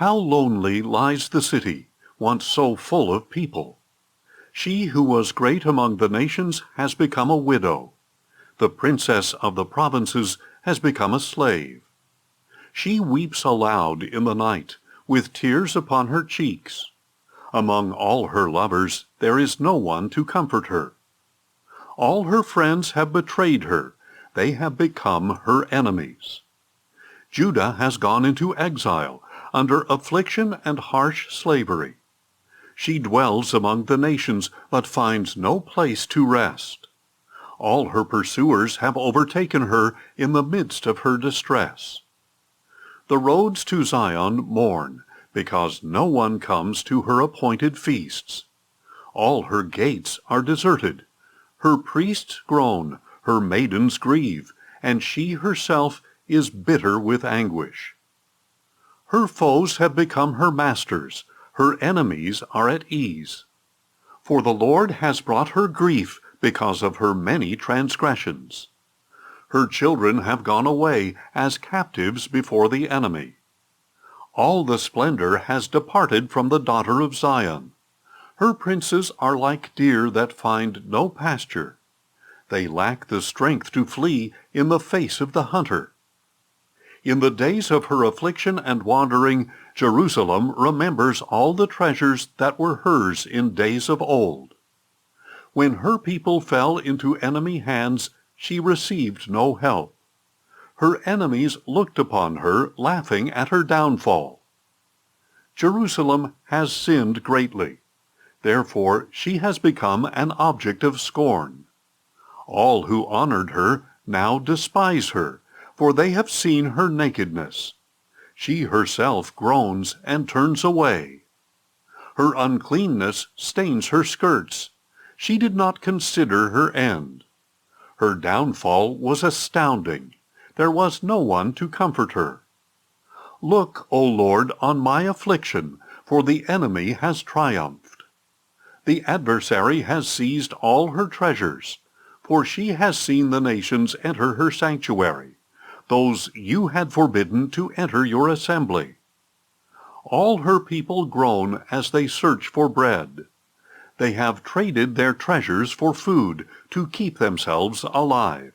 How lonely lies the city, once so full of people. She who was great among the nations has become a widow. The princess of the provinces has become a slave. She weeps aloud in the night, with tears upon her cheeks. Among all her lovers there is no one to comfort her. All her friends have betrayed her. They have become her enemies. Judah has gone into exile, under affliction and harsh slavery. She dwells among the nations, but finds no place to rest. All her pursuers have overtaken her in the midst of her distress. The roads to Zion mourn, because no one comes to her appointed feasts. All her gates are deserted. Her priests groan, her maidens grieve, and she herself is bitter with anguish. Her foes have become her masters, her enemies are at ease. For the Lord has brought her grief because of her many transgressions. Her children have gone away as captives before the enemy. All the splendor has departed from the daughter of Zion. Her princes are like deer that find no pasture. They lack the strength to flee in the face of the hunter. In the days of her affliction and wandering, Jerusalem remembers all the treasures that were hers in days of old. When her people fell into enemy hands, she received no help. Her enemies looked upon her, laughing at her downfall. Jerusalem has sinned greatly. Therefore she has become an object of scorn. All who honored her now despise her, for they have seen her nakedness. She herself groans and turns away. Her uncleanness stains her skirts. She did not consider her end. Her downfall was astounding. There was no one to comfort her. Look, O Lord, on my affliction, for the enemy has triumphed. The adversary has seized all her treasures, for she has seen the nations enter her sanctuary, those you had forbidden to enter your assembly. All her people groan as they search for bread. They have traded their treasures for food to keep themselves alive.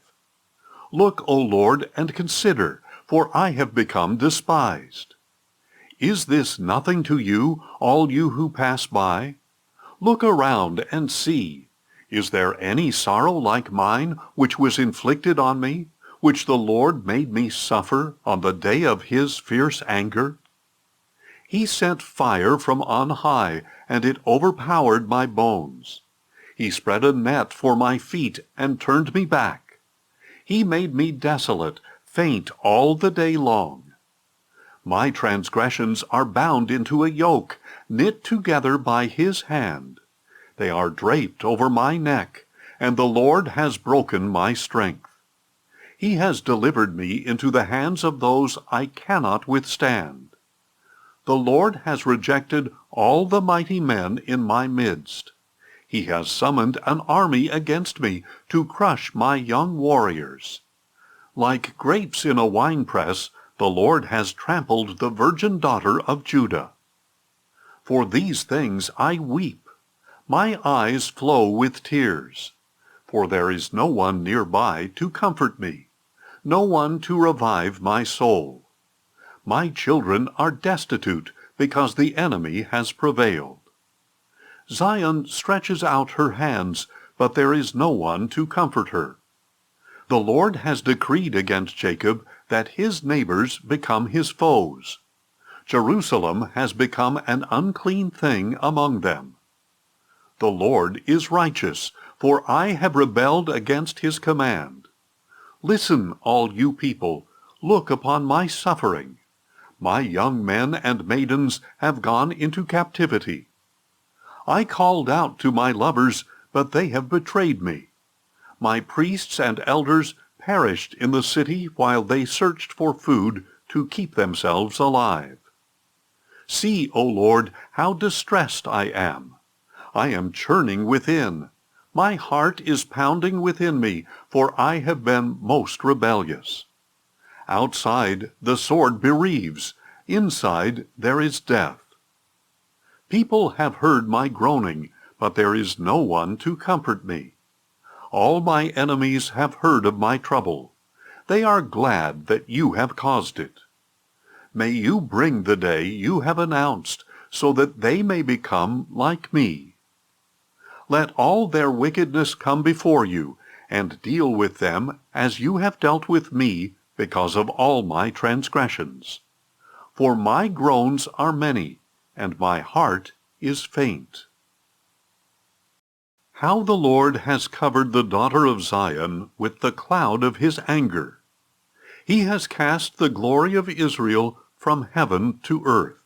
Look, O Lord, and consider, for I have become despised. Is this nothing to you, all you who pass by? Look around and see. Is there any sorrow like mine which was inflicted on me, which the Lord made me suffer on the day of his fierce anger? He sent fire from on high, and it overpowered my bones. He spread a net for my feet and turned me back. He made me desolate, faint all the day long. My transgressions are bound into a yoke, knit together by his hand. They are draped over my neck, and the Lord has broken my strength. He has delivered me into the hands of those I cannot withstand. The Lord has rejected all the mighty men in my midst. He has summoned an army against me to crush my young warriors. Like grapes in a winepress, the Lord has trampled the virgin daughter of Judah. For these things I weep. My eyes flow with tears. For there is no one nearby to comfort me, no one to revive my soul. My children are destitute because the enemy has prevailed. Zion stretches out her hands, but there is no one to comfort her. The Lord has decreed against Jacob that his neighbors become his foes. Jerusalem has become an unclean thing among them. The Lord is righteous, for I have rebelled against his command. Listen, all you people, look upon my suffering. My young men and maidens have gone into captivity. I called out to my lovers, but they have betrayed me. My priests and elders perished in the city while they searched for food to keep themselves alive. See, O Lord, how distressed I am. I am churning within. My heart is pounding within me, for I have been most rebellious. Outside the sword bereaves, Inside there is death. People have heard my groaning, but there is no one to comfort me. All my enemies have heard of my trouble. They are glad that you have caused it. May you bring the day you have announced, so that they may become like me. Let all their wickedness come before you, and deal with them as you have dealt with me because of all my transgressions. For my groans are many, and my heart is faint. How the Lord has covered the daughter of Zion with the cloud of his anger. He has cast the glory of Israel from heaven to earth.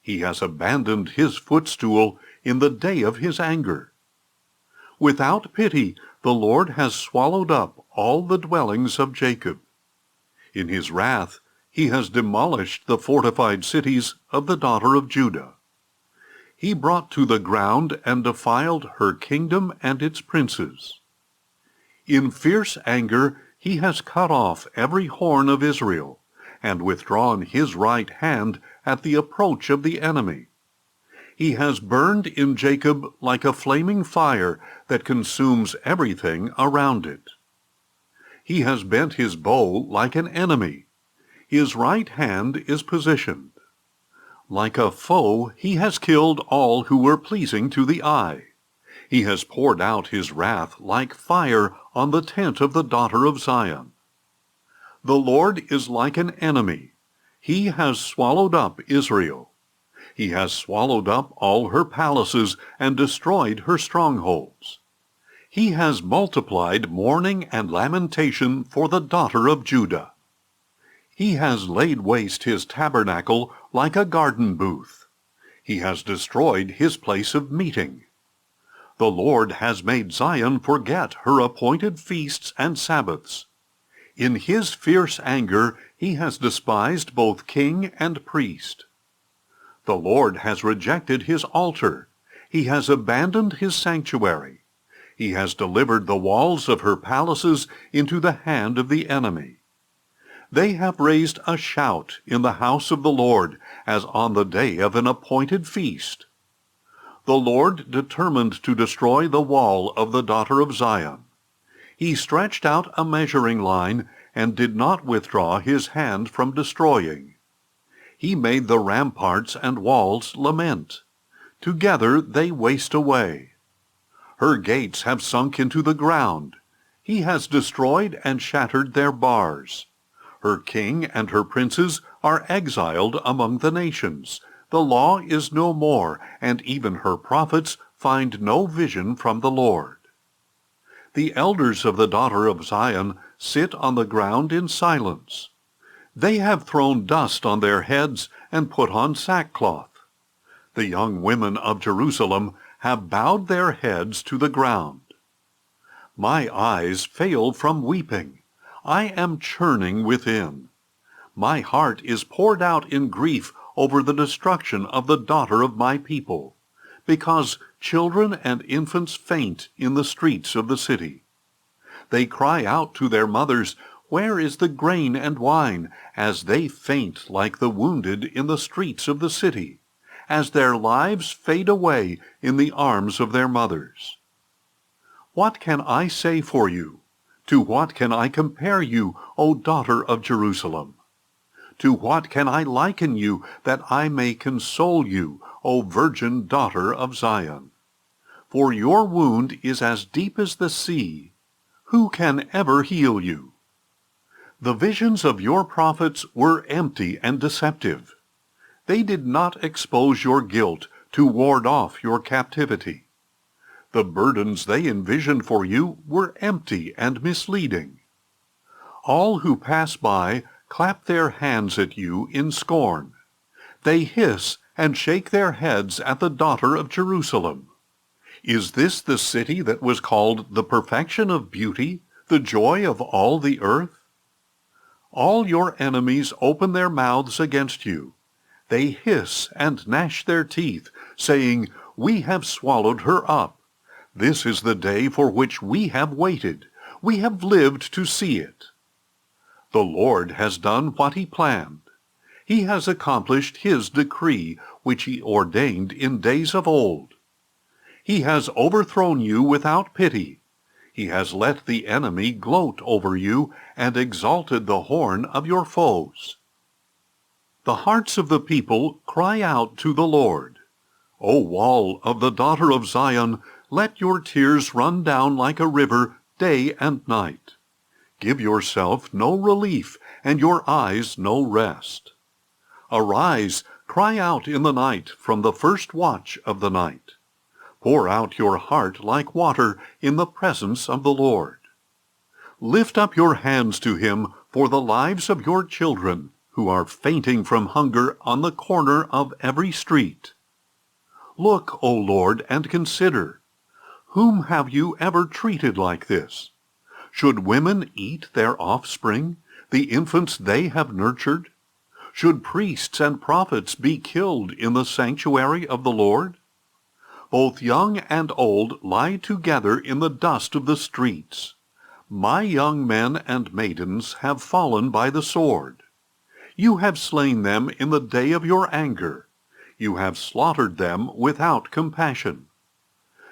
He has abandoned his footstool in the day of his anger. Without pity, the Lord has swallowed up all the dwellings of Jacob. In his wrath, he has demolished the fortified cities of the daughter of Judah. He brought to the ground and defiled her kingdom and its princes. In fierce anger, he has cut off every horn of Israel, and withdrawn his right hand at the approach of the enemy. He has burned in Jacob like a flaming fire that consumes everything around it. He has bent his bow like an enemy. His right hand is positioned. Like a foe, he has killed all who were pleasing to the eye. He has poured out his wrath like fire on the tent of the daughter of Zion. The Lord is like an enemy. He has swallowed up Israel. He has swallowed up all her palaces and destroyed her strongholds. He has multiplied mourning and lamentation for the daughter of Judah. He has laid waste his tabernacle like a garden booth. He has destroyed his place of meeting. The Lord has made Zion forget her appointed feasts and Sabbaths. In his fierce anger he has despised both king and priest. The Lord has rejected his altar. He has abandoned his sanctuary. He has delivered the walls of her palaces into the hand of the enemy. They have raised a shout in the house of the Lord, as on the day of an appointed feast. The Lord determined to destroy the wall of the daughter of Zion. He stretched out a measuring line and did not withdraw his hand from destroying. He made the ramparts and walls lament. Together they waste away. Her gates have sunk into the ground. He has destroyed and shattered their bars. Her king and her princes are exiled among the nations. The law is no more, and even her prophets find no vision from the Lord. The elders of the daughter of Zion sit on the ground in silence. They have thrown dust on their heads and put on sackcloth. The young women of Jerusalem have bowed their heads to the ground. My eyes fail from weeping. I am churning within. My heart is poured out in grief over the destruction of the daughter of my people, because children and infants faint in the streets of the city. They cry out to their mothers, "Where is the grain and wine?" as they faint like the wounded in the streets of the city, as their lives fade away in the arms of their mothers. What can I say for you? To what can I compare you, O daughter of Jerusalem? To what can I liken you, that I may console you, O virgin daughter of Zion? For your wound is as deep as the sea. Who can ever heal you? The visions of your prophets were empty and deceptive. They did not expose your guilt to ward off your captivity. The burdens they envisioned for you were empty and misleading. All who pass by clap their hands at you in scorn. They hiss and shake their heads at the daughter of Jerusalem. Is this the city that was called the perfection of beauty, the joy of all the earth? All your enemies open their mouths against you. They hiss and gnash their teeth, saying, "We have swallowed her up. This is the day for which we have waited. We have lived to see it." The Lord has done what he planned. He has accomplished his decree, which he ordained in days of old. He has overthrown you without pity. He has let the enemy gloat over you and exalted the horn of your foes. The hearts of the people cry out to the Lord. O wall of the daughter of Zion, let your tears run down like a river day and night. Give yourself no relief, and your eyes no rest. Arise, cry out in the night from the first watch of the night. Pour out your heart like water in the presence of the Lord. Lift up your hands to him for the lives of your children, who are fainting from hunger on the corner of every street. Look, O Lord, and consider. Whom have you ever treated like this? Should women eat their offspring, the infants they have nurtured? Should priests and prophets be killed in the sanctuary of the Lord? Both young and old lie together in the dust of the streets. My young men and maidens have fallen by the sword. You have slain them in the day of your anger. You have slaughtered them without compassion.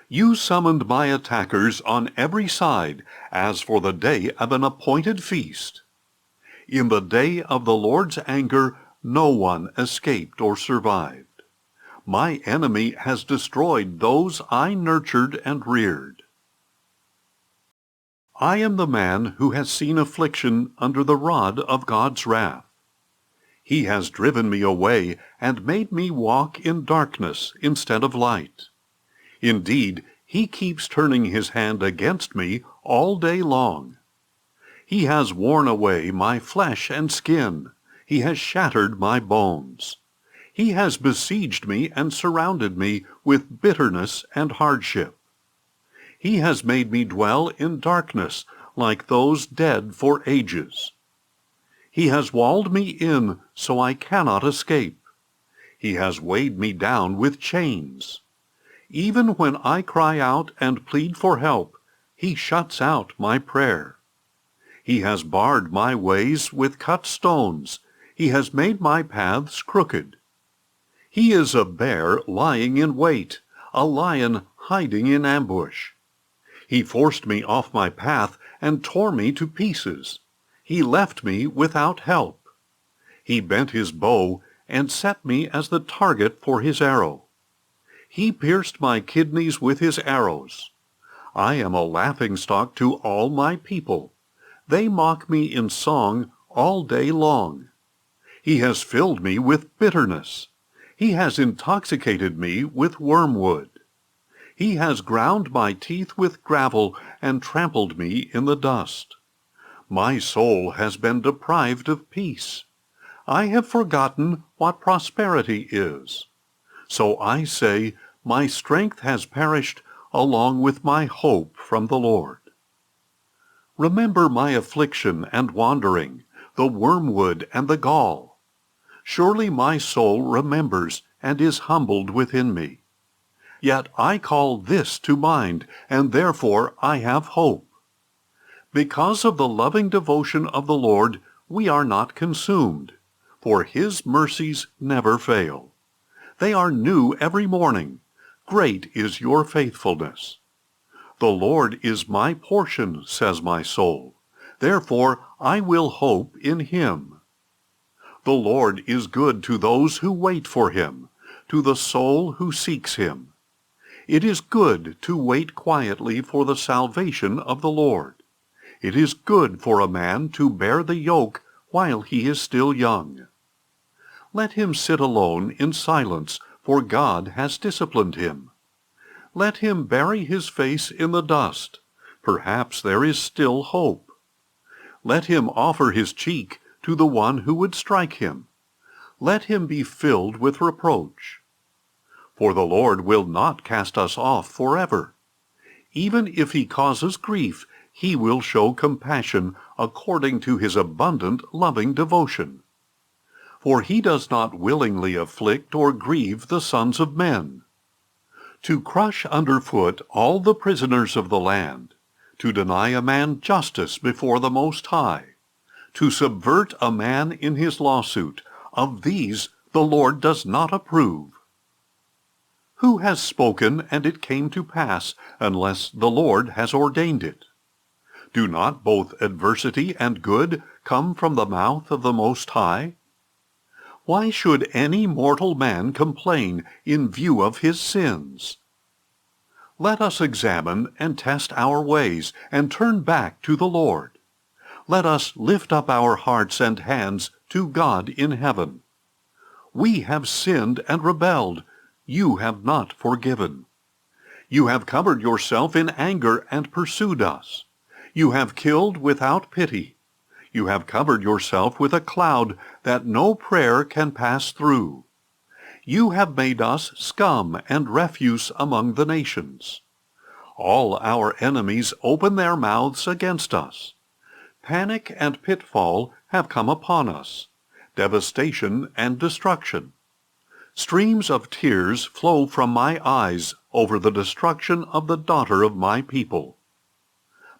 You summoned my attackers on every side, as for the day of an appointed feast. In the day of the Lord's anger, no one escaped or survived. My enemy has destroyed those I nurtured and reared. I am the man who has seen affliction under the rod of God's wrath. He has driven me away and made me walk in darkness instead of light. Indeed, he keeps turning his hand against me all day long. He has worn away my flesh and skin. He has shattered my bones. He has besieged me and surrounded me with bitterness and hardship. He has made me dwell in darkness like those dead for ages. He has walled me in so I cannot escape. He has weighed me down with chains. Even when I cry out and plead for help, he shuts out my prayer. He has barred my ways with cut stones. He has made my paths crooked. He is a bear lying in wait, a lion hiding in ambush. He forced me off my path and tore me to pieces. He left me without help. He bent his bow and set me as the target for his arrow. He pierced my kidneys with his arrows. I am a laughingstock to all my people. They mock me in song all day long. He has filled me with bitterness. He has intoxicated me with wormwood. He has ground my teeth with gravel and trampled me in the dust. My soul has been deprived of peace. I have forgotten what prosperity is. So I say, my strength has perished along with my hope from the Lord. Remember my affliction and wandering, the wormwood and the gall. Surely my soul remembers and is humbled within me. Yet I call this to mind, and therefore I have hope. Because of the loving devotion of the Lord, we are not consumed, for his mercies never fail. They are new every morning. Great is your faithfulness. The Lord is my portion, says my soul. Therefore I will hope in him. The Lord is good to those who wait for him, to the soul who seeks him. It is good to wait quietly for the salvation of the Lord. It is good for a man to bear the yoke while he is still young. Let him sit alone in silence, for God has disciplined him. Let him bury his face in the dust. Perhaps there is still hope. Let him offer his cheek to the one who would strike him. Let him be filled with reproach. For the Lord will not cast us off forever. Even if he causes grief, he will show compassion according to his abundant loving devotion. For he does not willingly afflict or grieve the sons of men. To crush underfoot all the prisoners of the land, to deny a man justice before the Most High, to subvert a man in his lawsuit, Of these the Lord does not approve. Who has spoken, and it came to pass, unless the Lord has ordained it? Do not both adversity and good come from the mouth of the Most High? Why should any mortal man complain in view of his sins? Let us examine and test our ways, and turn back to the Lord. Let us lift up our hearts and hands to God in heaven. We have sinned and rebelled. You have not forgiven. You have covered yourself in anger and pursued us. You have killed without pity. You have covered yourself with a cloud that no prayer can pass through. You have made us scum and refuse among the nations. All our enemies open their mouths against us. Panic and pitfall have come upon us, devastation and destruction. Streams of tears flow from my eyes over the destruction of the daughter of my people.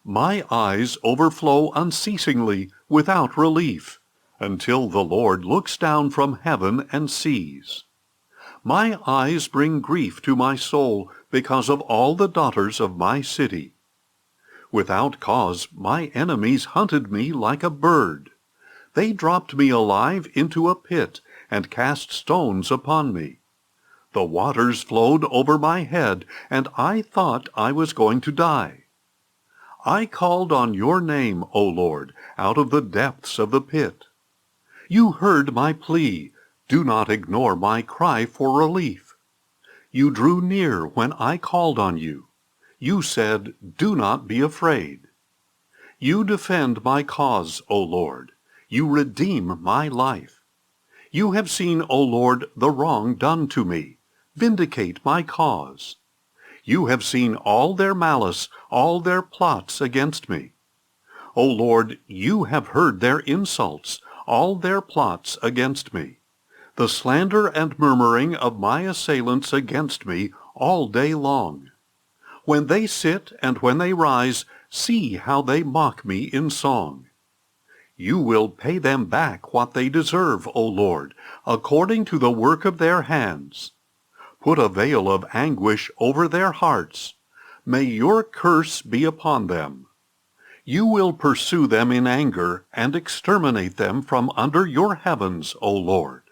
My eyes overflow unceasingly without relief, until the Lord looks down from heaven and sees. My eyes bring grief to my soul because of all the daughters of my city. Without cause my enemies hunted me like a bird. They dropped me alive into a pit and cast stones upon me. The waters flowed over my head, and I thought I was going to die. I called on your name, O Lord, out of the depths of the pit. You heard my plea. Do not ignore my cry for relief. You drew near when I called on you. You said, do not be afraid. You defend my cause, O Lord. You redeem my life. You have seen, O Lord, the wrong done to me. Vindicate my cause. You have seen all their malice, all their plots against me. O Lord, you have heard their insults, all their plots against me, the slander and murmuring of my assailants against me all day long. When they sit and when they rise, see how they mock me in song. You will pay them back what they deserve, O Lord, according to the work of their hands. Put a veil of anguish over their hearts. May your curse be upon them. You will pursue them in anger and exterminate them from under your heavens, O Lord.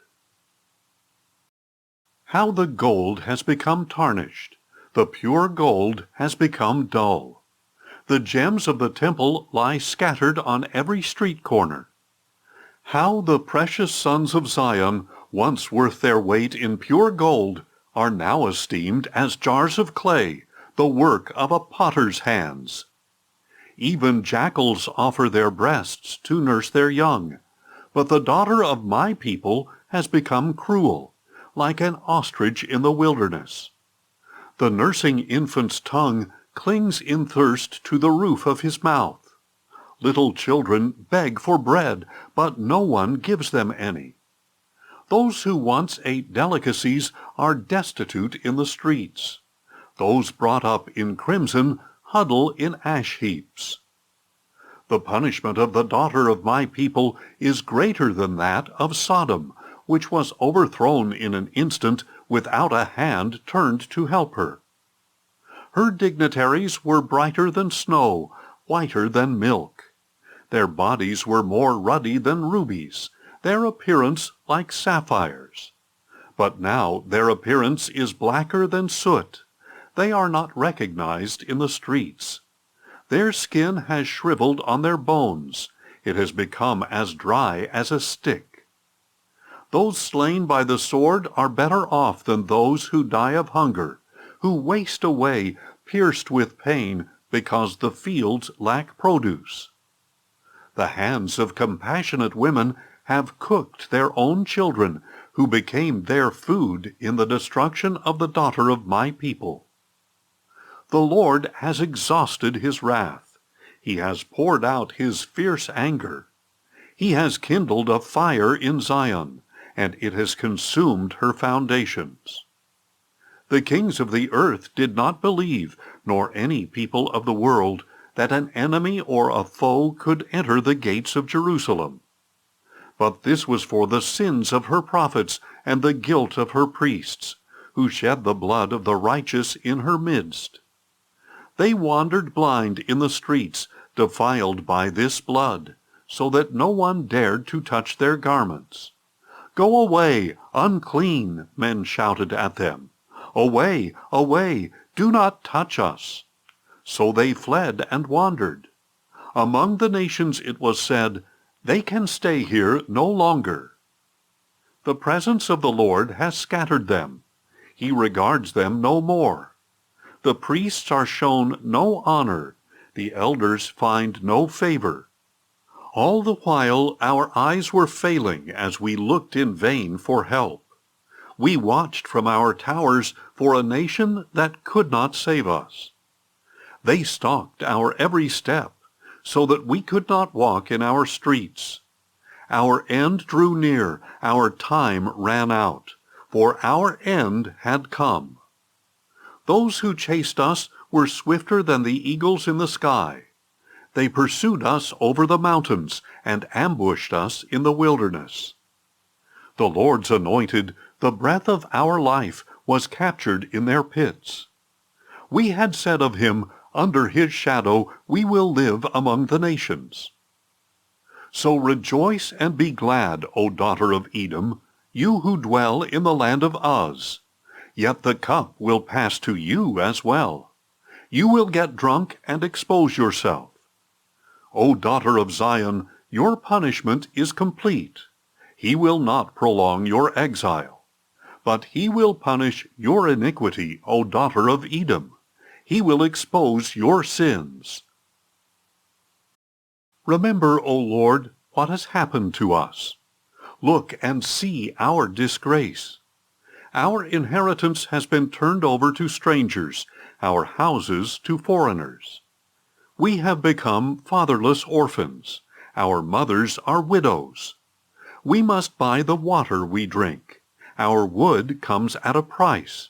How the gold has become tarnished. The pure gold has become dull. The gems of the temple lie scattered on every street corner. How the precious sons of Zion, once worth their weight in pure gold, are now esteemed as jars of clay, the work of a potter's hands. Even jackals offer their breasts to nurse their young, but the daughter of my people has become cruel, like an ostrich in the wilderness. The nursing infant's tongue clings in thirst to the roof of his mouth. Little children beg for bread, but no one gives them any. Those who once ate delicacies are destitute in the streets. Those brought up in crimson huddle in ash heaps. The punishment of the daughter of my people is greater than that of Sodom, which was overthrown in an instant without a hand turned to help her. Her dignitaries were brighter than snow, whiter than milk. Their bodies were more ruddy than rubies, their appearance like sapphires. But now their appearance is blacker than soot. They are not recognized in the streets. Their skin has shriveled on their bones. It has become as dry as a stick. Those slain by the sword are better off than those who die of hunger, who waste away, pierced with pain, because the fields lack produce. The hands of compassionate women have cooked their own children, who became their food in the destruction of the daughter of my people. The Lord has exhausted his wrath. He has poured out his fierce anger. He has kindled a fire in Zion, and it has consumed her foundations. The kings of the earth did not believe, nor any people of the world, that an enemy or a foe could enter the gates of Jerusalem. But this was for the sins of her prophets and the guilt of her priests, who shed the blood of the righteous in her midst. They wandered blind in the streets, defiled by this blood, so that no one dared to touch their garments. Go away, unclean, men shouted at them. Away, away, do not touch us. So they fled and wandered. Among the nations it was said, they can stay here no longer. The presence of the Lord has scattered them. He regards them no more. The priests are shown no honor. The elders find no favor. All the while our eyes were failing as we looked in vain for help. We watched from our towers for a nation that could not save us. They stalked our every step, so that we could not walk in our streets. Our end drew near, our time ran out, for our end had come. Those who chased us were swifter than the eagles in the sky. They pursued us over the mountains and ambushed us in the wilderness. The Lord's anointed, the breath of our life, was captured in their pits. We had said of him, under his shadow we will live among the nations. So rejoice and be glad, O daughter of Edom, you who dwell in the land of Uz. Yet the cup will pass to you as well. You will get drunk and expose yourself. O daughter of Zion, your punishment is complete. He will not prolong your exile. But he will punish your iniquity, O daughter of Edom. He will expose your sins. Remember, O Lord, what has happened to us. Look and see our disgrace. Our inheritance has been turned over to strangers, our houses to foreigners. We have become fatherless orphans. Our mothers are widows. We must buy the water we drink. Our wood comes at a price.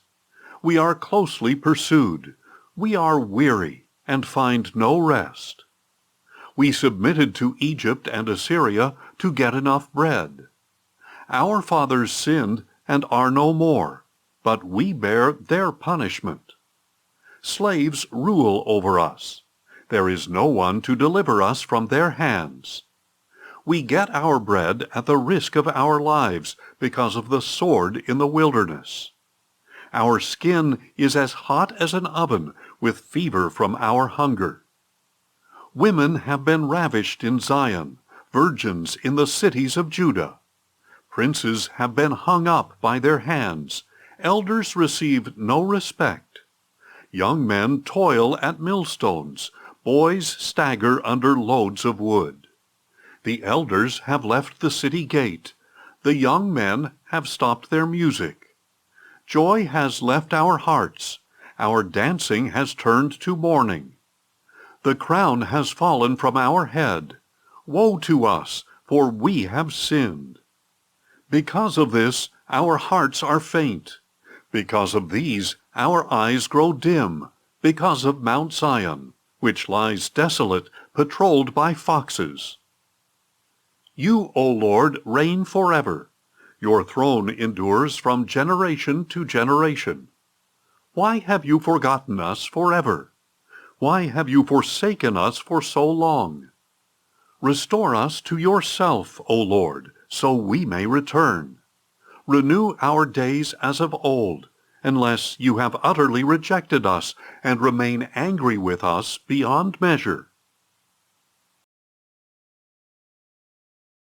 We are closely pursued. We are weary and find no rest. We submitted to Egypt and Assyria to get enough bread. Our fathers sinned and are no more, but we bear their punishment. Slaves rule over us. There is no one to deliver us from their hands. We get our bread at the risk of our lives because of the sword in the wilderness. Our skin is as hot as an oven with fever from our hunger. Women have been ravished in Zion, virgins in the cities of Judah. Princes have been hung up by their hands. Elders receive no respect. Young men toil at millstones. Boys stagger under loads of wood. The elders have left the city gate. The young men have stopped their music. Joy has left our hearts. Our dancing has turned to mourning. The crown has fallen from our head. Woe to us, for we have sinned. Because of this, our hearts are faint. Because of these, our eyes grow dim. Because of Mount Zion, which lies desolate, patrolled by foxes. You, O Lord, reign forever. Your throne endures from generation to generation. Why have you forgotten us forever? Why have you forsaken us for so long? Restore us to yourself, O Lord, so we may return. Renew our days as of old, unless you have utterly rejected us and remain angry with us beyond measure.